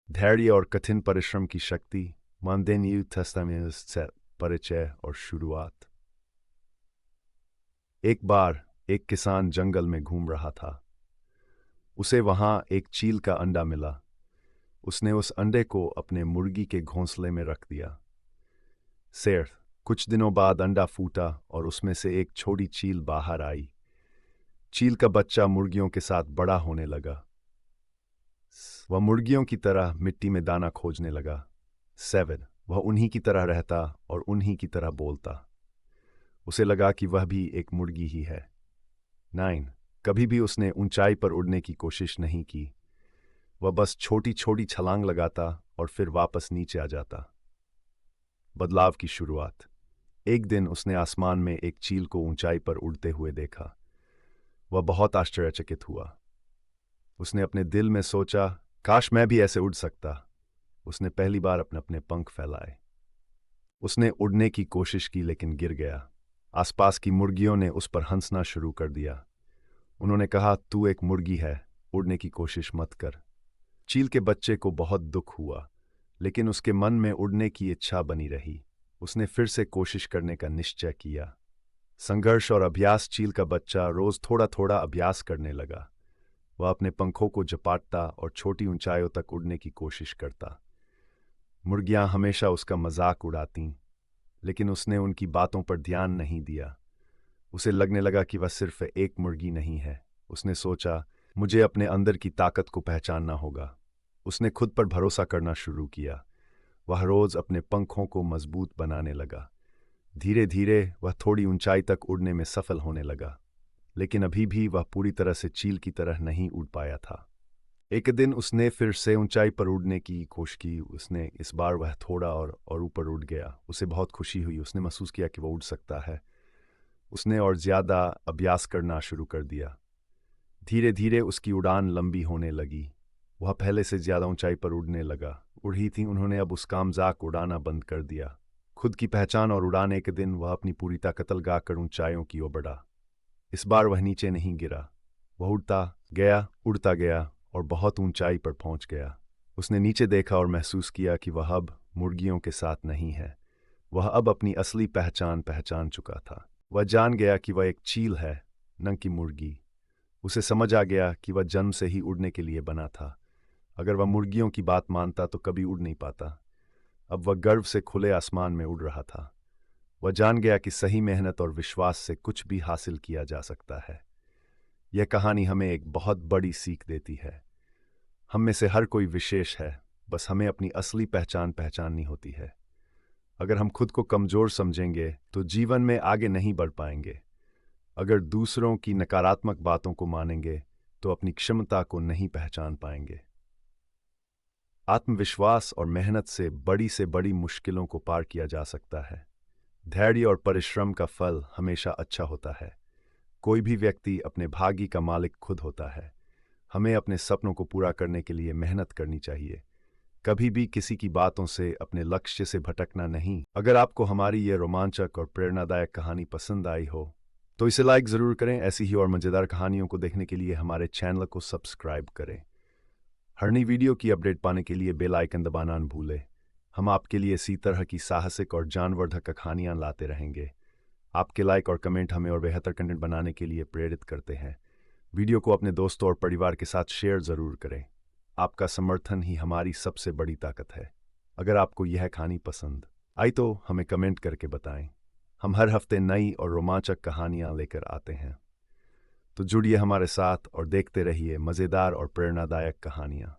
धैर्य और कठिन परिश्रम की शक्ति, मानदेय न्यू टेस्टामेंट से परिचय और शुरुआत। एक बार एक किसान जंगल में घूम रहा था। उसे वहां एक चील का अंडा मिला। उसने उस अंडे को अपने मुर्गी के घोंसले में रख दिया। सिर्फ कुछ दिनों बाद अंडा फूटा और उसमें से एक छोटी चील बाहर आई। चील का बच्चा मुर्गियों के साथ बड़ा होने लगा। वह मुर्गियों की तरह मिट्टी में दाना खोजने लगा। 7 वह उन्हीं की तरह रहता और उन्हीं की तरह बोलता। उसे लगा कि वह भी एक मुर्गी ही है। 9 कभी भी उसने ऊंचाई पर उड़ने की कोशिश नहीं की। वह बस छोटी छोटी छलांग लगाता और फिर वापस नीचे आ जाता। बदलाव की शुरुआत। एक दिन उसने आसमान में एक चील को ऊंचाई पर उड़ते हुए देखा। वह बहुत आश्चर्यचकित हुआ। उसने अपने दिल में सोचा, काश मैं भी ऐसे उड़ सकता। उसने पहली बार अपने अपने पंख फैलाए। उसने उड़ने की कोशिश की लेकिन गिर गया। आसपास की मुर्गियों ने उस पर हंसना शुरू कर दिया। उन्होंने कहा, तू एक मुर्गी है, उड़ने की कोशिश मत कर। चील के बच्चे को बहुत दुख हुआ, लेकिन उसके मन में उड़ने की इच्छा बनी रही। उसने फिर से कोशिश करने का निश्चय किया। संघर्ष और अभ्यास। चील का बच्चा रोज थोड़ा थोड़ा अभ्यास करने लगा। वह अपने पंखों को झपाटता और छोटी ऊंचाइयों तक उड़ने की कोशिश करता। मुर्गियां हमेशा उसका मजाक उड़ातीं, लेकिन उसने उनकी बातों पर ध्यान नहीं दिया। उसे लगने लगा कि वह सिर्फ एक मुर्गी नहीं है। उसने सोचा, मुझे अपने अंदर की ताकत को पहचानना होगा। उसने खुद पर भरोसा करना शुरू किया। वह रोज अपने पंखों को मजबूत बनाने लगा। धीरे धीरे वह थोड़ी ऊंचाई तक उड़ने में सफल होने लगा, लेकिन अभी भी वह पूरी तरह से चील की तरह नहीं उड़ पाया था। एक दिन उसने फिर से ऊंचाई पर उड़ने की कोशिश की। उसने इस बार वह थोड़ा और ऊपर उड़ गया। उसे बहुत खुशी हुई। उसने महसूस किया कि वह उड़ सकता है। उसने और ज्यादा अभ्यास करना शुरू कर दिया। धीरे धीरे उसकी उड़ान लंबी होने लगी। वह पहले से ज्यादा ऊंचाई पर उड़ने लगा। उड़ी थी उन्होंने अब उसका मजाक उड़ाना बंद कर दिया। खुद की पहचान और उड़ान। एक दिन वह अपनी पूरी ताकत लगाकर ऊंचाइयों की ओर बढ़ा। इस बार वह नीचे नहीं गिरा। वह उड़ता गया और बहुत ऊंचाई पर पहुंच गया। उसने नीचे देखा और महसूस किया कि वह अब मुर्गियों के साथ नहीं है। वह अब अपनी असली पहचान पहचान चुका था। वह जान गया कि वह एक चील है, न कि मुर्गी। उसे समझ आ गया कि वह जन्म से ही उड़ने के लिए बना था। अगर वह मुर्गियों की बात मानता तो कभी उड़ नहीं पाता। अब वह गर्व से खुले आसमान में उड़ रहा था। वह जान गया कि सही मेहनत और विश्वास से कुछ भी हासिल किया जा सकता है। यह कहानी हमें एक बहुत बड़ी सीख देती है। हम में से हर कोई विशेष है, बस हमें अपनी असली पहचान पहचाननी होती है। अगर हम खुद को कमजोर समझेंगे तो जीवन में आगे नहीं बढ़ पाएंगे। अगर दूसरों की नकारात्मक बातों को मानेंगे तो अपनी क्षमता को नहीं पहचान पाएंगे। आत्मविश्वास और मेहनत से बड़ी मुश्किलों को पार किया जा सकता है। धैर्य और परिश्रम का फल हमेशा अच्छा होता है। कोई भी व्यक्ति अपने भाग्य का मालिक खुद होता है। हमें अपने सपनों को पूरा करने के लिए मेहनत करनी चाहिए। कभी भी किसी की बातों से अपने लक्ष्य से भटकना नहीं। अगर आपको हमारी ये रोमांचक और प्रेरणादायक कहानी पसंद आई हो तो इसे लाइक ज़रूर करें। ऐसी ही और मज़ेदार कहानियों को देखने के लिए हमारे चैनल को सब्सक्राइब करें। हर नई वीडियो की अपडेट पाने के लिए बेल आइकन दबाना न भूलें। हम आपके लिए इसी तरह की साहसिक और जानवर्धक कहानियाँ लाते रहेंगे। आपके लाइक और कमेंट हमें और बेहतर कंटेंट बनाने के लिए प्रेरित करते हैं। वीडियो को अपने दोस्तों और परिवार के साथ शेयर ज़रूर करें। आपका समर्थन ही हमारी सबसे बड़ी ताकत है। अगर आपको यह कहानी पसंद आई तो हमें कमेंट करके बताएं। हम हर हफ्ते नई और रोमांचक कहानियां लेकर आते हैं। तो जुड़िए हमारे साथ और देखते रहिए मज़ेदार और प्रेरणादायक कहानियां।